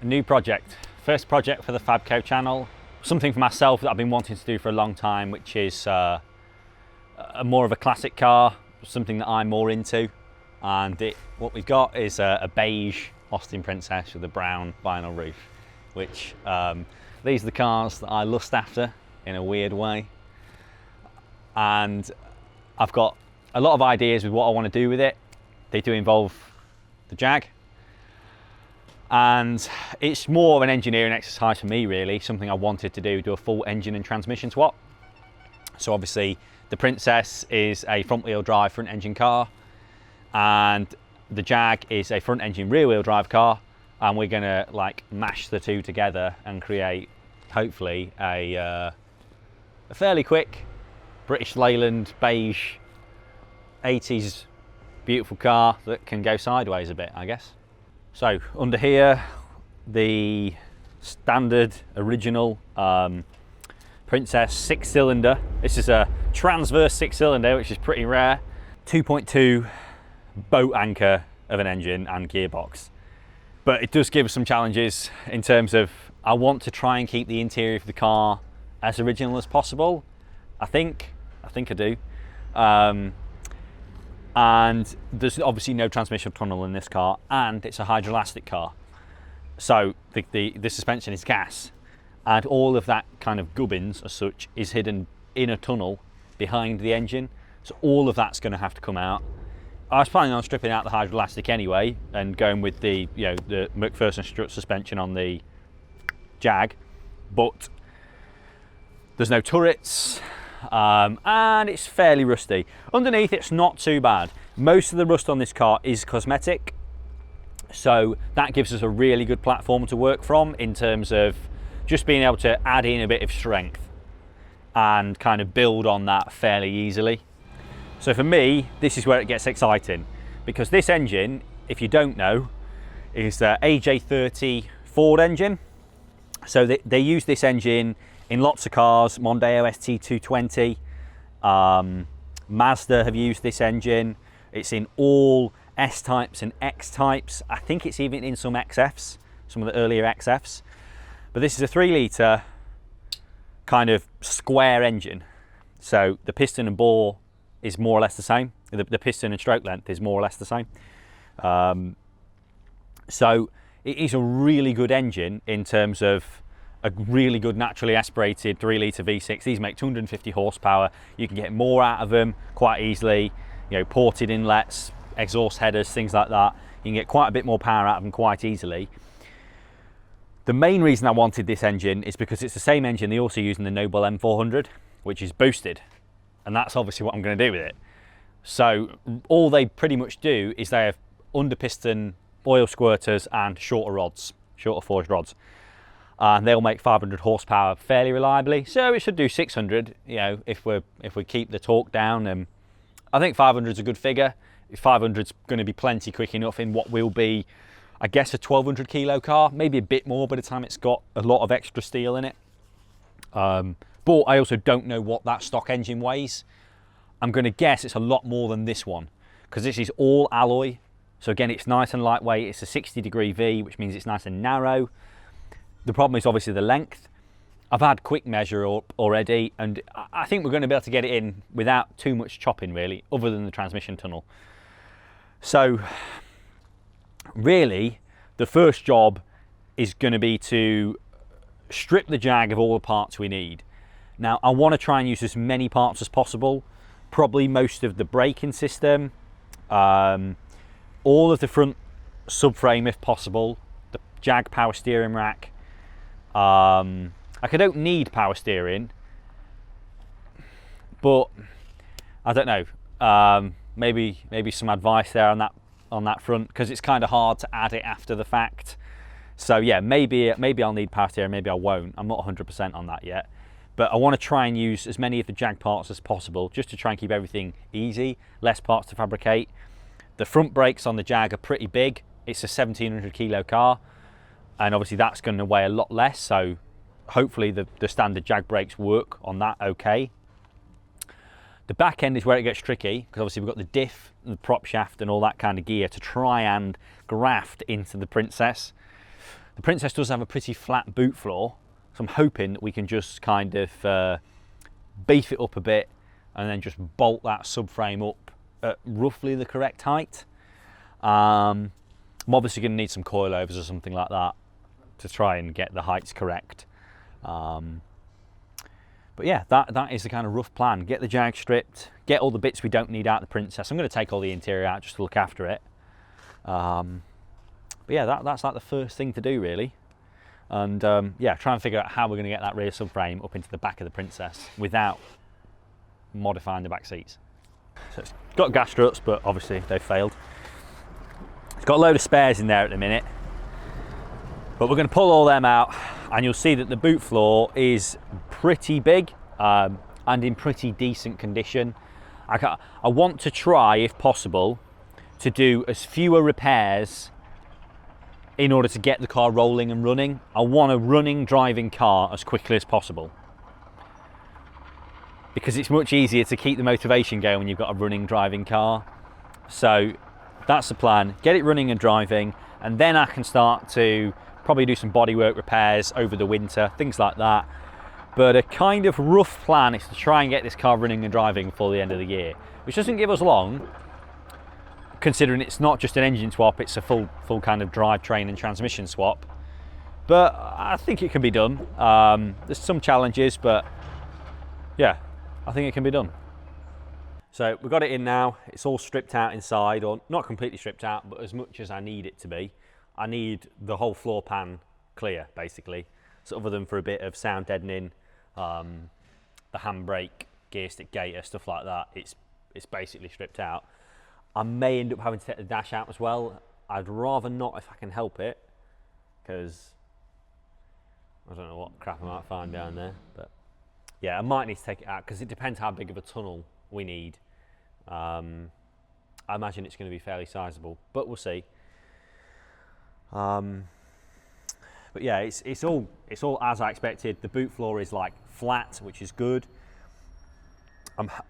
A new project, first project for the FabCo channel, something for myself that I've been wanting to do for a long time, which is more of a classic car, something that I'm more into. And what we've got is a beige Austin Princess with a brown vinyl roof, which these are the cars that I lust after in a weird way. And I've got a lot of ideas with what I want to do with it. They do involve the Jag. And it's more of an engineering exercise for me, really, something I wanted to do a full engine and transmission swap. So obviously the Princess is a front wheel drive front engine car, and the Jag is a front engine rear wheel drive car, and we're gonna like mash the two together and create hopefully a fairly quick British Leyland beige 80s beautiful car that can go sideways a bit, I guess. So under here, the standard original Princess 6-cylinder. This is a transverse 6-cylinder, which is pretty rare. 2.2 boat anchor of an engine and gearbox. But it does give us some challenges in terms of, I want to try and keep the interior of the car as original as possible. I think I do. And there's obviously no transmission tunnel in this car, and it's a hydroelastic car. So the suspension is gas, and all of that kind of gubbins as such is hidden in a tunnel behind the engine. So all of that's going to have to come out. I was planning on stripping out the hydroelastic anyway and going with the the McPherson strut suspension on the Jag, but there's no turrets. And it's fairly rusty. Underneath it's not too bad. Most of the rust on this car is cosmetic, so that gives us a really good platform to work from in terms of just being able to add in a bit of strength and kind of build on that fairly easily. So for me, this is where it gets exciting, because this engine, if you don't know, is the AJ30 Ford engine. So they use this engine in lots of cars. Mondeo ST220, Mazda have used this engine. It's in all S-types and X-types. I think it's even in some XFs, some of the earlier XFs. But this is a 3-litre kind of square engine. So the piston and bore is more or less the same. The piston and stroke length is more or less the same. So it is a really good engine in terms of a really good naturally aspirated 3-litre V6. These make 250 horsepower. You can get more out of them quite easily. Ported inlets, exhaust headers, things like that. You can get quite a bit more power out of them quite easily. The main reason I wanted this engine is because it's the same engine they also use in the Noble M400, which is boosted. And that's obviously what I'm going to do with it. So all they pretty much do is they have under piston oil squirters and shorter rods, shorter forged rods. And they'll make 500 horsepower fairly reliably, so it should do 600. If we keep the torque down, and I think 500 is a good figure. 500 is going to be plenty quick enough in what will be, I guess, a 1200 kilo car, maybe a bit more by the time it's got a lot of extra steel in it. But I also don't know what that stock engine weighs. I'm going to guess it's a lot more than this one, because this is all alloy. So again, it's nice and lightweight. It's a 60-degree V, which means it's nice and narrow. The problem is obviously the length. I've had quick measure up already, and I think we're going to be able to get it in without too much chopping, really, other than the transmission tunnel. So really, the first job is going to be to strip the Jag of all the parts we need. Now, I want to try and use as many parts as possible, probably most of the braking system, all of the front subframe if possible, the Jag power steering rack. I don't need power steering, but I don't know. Maybe some advice there on that front, because it's kind of hard to add it after the fact. So yeah, maybe I'll need power steering, maybe I won't. I'm not 100% on that yet. But I want to try and use as many of the Jag parts as possible, just to try and keep everything easy, less parts to fabricate. The front brakes on the Jag are pretty big. It's a 1700 kilo car, and obviously that's going to weigh a lot less, so hopefully the standard Jag brakes work on that okay. The back end is where it gets tricky, because obviously we've got the diff, and the prop shaft and all that kind of gear to try and graft into the Princess. The Princess does have a pretty flat boot floor, so I'm hoping that we can just kind of beef it up a bit and then just bolt that subframe up at roughly the correct height. I'm obviously going to need some coilovers or something like that to try and get the heights correct. But yeah, that is the kind of rough plan. Get the Jag stripped, get all the bits we don't need out of the Princess. I'm going to take all the interior out just to look after it. But yeah, that's like the first thing to do really. And yeah, try and figure out how we're going to get that rear subframe up into the back of the Princess without modifying the back seats. So it's got gas struts, but obviously they've failed. It's got a load of spares in there at the minute, but we're going to pull all them out, and you'll see that the boot floor is pretty big and in pretty decent condition. I want to try, if possible, to do as fewer repairs in order to get the car rolling and running. I want a running, driving car as quickly as possible, because it's much easier to keep the motivation going when you've got a running, driving car. So that's the plan, get it running and driving, and then I can start to probably do some bodywork repairs over the winter, things like that. But a kind of rough plan is to try and get this car running and driving before the end of the year, which doesn't give us long, considering it's not just an engine swap, it's a full kind of drivetrain and transmission swap. But I think it can be done. There's some challenges, but yeah, I think it can be done. So we've got it in now. It's all stripped out inside, or not completely stripped out, but as much as I need it to be. I need the whole floor pan clear, basically. So other than for a bit of sound deadening, the handbrake, gear stick gaiter, stuff like that, it's basically stripped out. I may end up having to take the dash out as well. I'd rather not if I can help it, because I don't know what crap I might find down there. But yeah, I might need to take it out, because it depends how big of a tunnel we need. I imagine it's going to be fairly sizable, but we'll see. But yeah, it's all as I expected. The boot floor is like flat, which is good.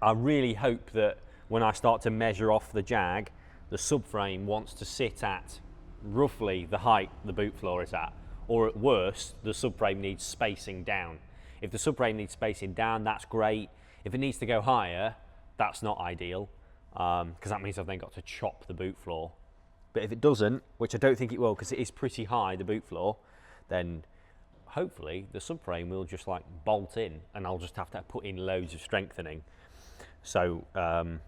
I really hope that when I start to measure off the Jag, the subframe wants to sit at roughly the height the boot floor is at, or at worst, the subframe needs spacing down. If the subframe needs spacing down, that's great. If it needs to go higher, that's not ideal, because that means I've then got to chop the boot floor. But if it doesn't, which I don't think it will, because it is pretty high, the boot floor, then hopefully the subframe will just like bolt in, and I'll just have to put in loads of strengthening. So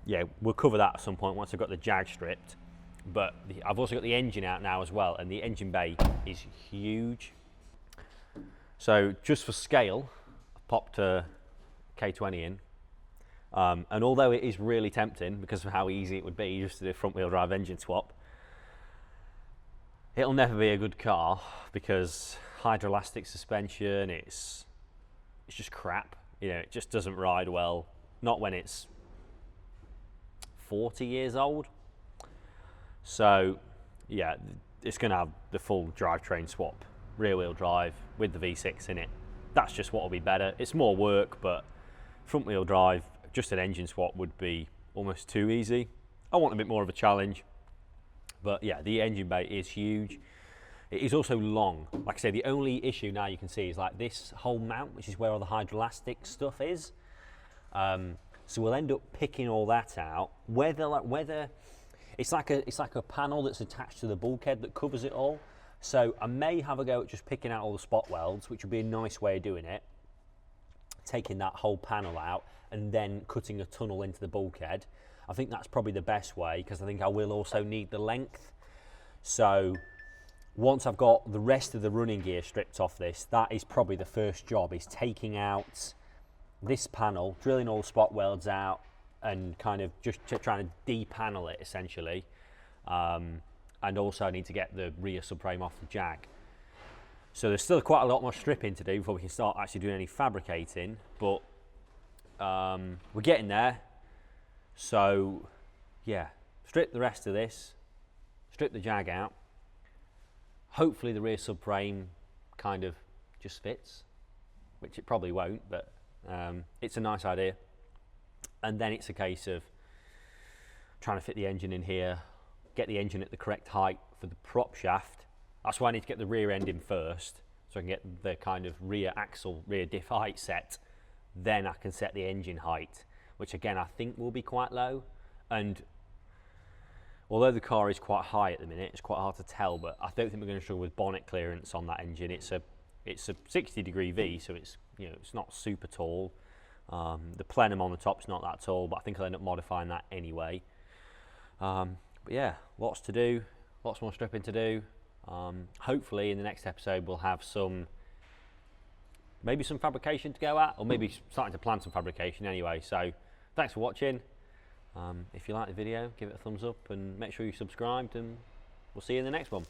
yeah, we'll cover that at some point once I've got the Jag stripped. But I've also got the engine out now as well, and the engine bay is huge. So just for scale, I've popped a K20 in. And although it is really tempting because of how easy it would be just to do a front wheel drive engine swap, it'll never be a good car, because hydroelastic suspension, it's just crap. You know, it just doesn't ride well. Not when it's 40 years old. So yeah, it's going to have the full drivetrain swap, rear wheel drive with the V6 in it. That's just what will be better. It's more work, but front wheel drive, just an engine swap would be almost too easy. I want a bit more of a challenge. But yeah, the engine bay is huge. It is also long. Like I say, the only issue now you can see is like this whole mount, which is where all the hydroelastic stuff is. So we'll end up picking all that out. Whether it's like a panel that's attached to the bulkhead that covers it all. So I may have a go at just picking out all the spot welds, which would be a nice way of doing it. Taking that whole panel out and then cutting a tunnel into the bulkhead. I think that's probably the best way, because I think I will also need the length. So once I've got the rest of the running gear stripped off this, that is probably the first job, is taking out this panel, drilling all the spot welds out, and kind of just trying to de-panel it essentially. And also I need to get the rear subframe off the Jag. So there's still quite a lot more stripping to do before we can start actually doing any fabricating, but we're getting there. So yeah, strip the rest of this, strip the Jag out. Hopefully the rear subframe kind of just fits, which it probably won't, but it's a nice idea. And then it's a case of trying to fit the engine in here, get the engine at the correct height for the prop shaft. That's why I need to get the rear end in first, so I can get the kind of rear axle, rear diff height set. Then I can set the engine height, which again I think will be quite low. And although the car is quite high at the minute, it's quite hard to tell, but I don't think we're going to struggle with bonnet clearance on that engine. It's a 60-degree V, so it's, you know, it's not super tall. The plenum on the top is not that tall, but I think I'll end up modifying that anyway. But yeah, lots to do, lots more stripping to do. Hopefully in the next episode we'll have maybe some fabrication to go at, or maybe starting to plan some fabrication anyway. So thanks for watching. If you like the video, give it a thumbs up and make sure you subscribed, and we'll see you in the next one.